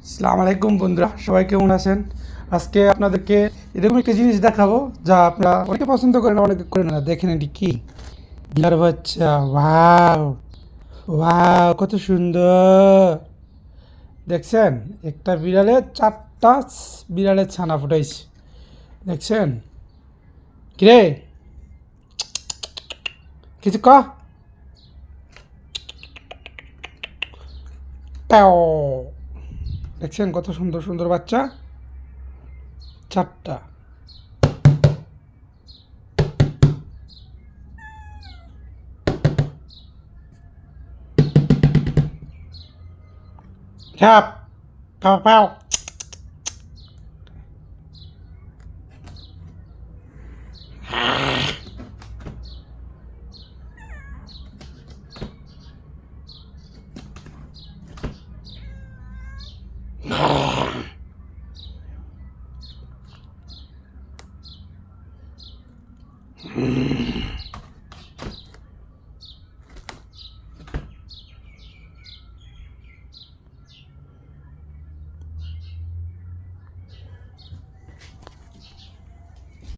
আসসালামু আলাইকুম বন্ধুরা, সবাই কেমন আছেন? আজকে আপনাদেরকে এরকম একটা জিনিস দেখাবো যা আপনারা অনেকে পছন্দ করেন, অনেকে করেন না। দেখেন এটি কি? বিড়াল বাচ্চা। ওয়াও, ওয়াও, কত সুন্দর! দেখছেন? একটা বিড়ালের চারটা বিড়ালের ছানা ফুটাইছে। দেখছেন? কিরে, কিছু ক। প্যাও। দেখছেন কত সুন্দর সুন্দর বাচ্চা? চারটা। হ্যাঁ। প্যাও প্যাও।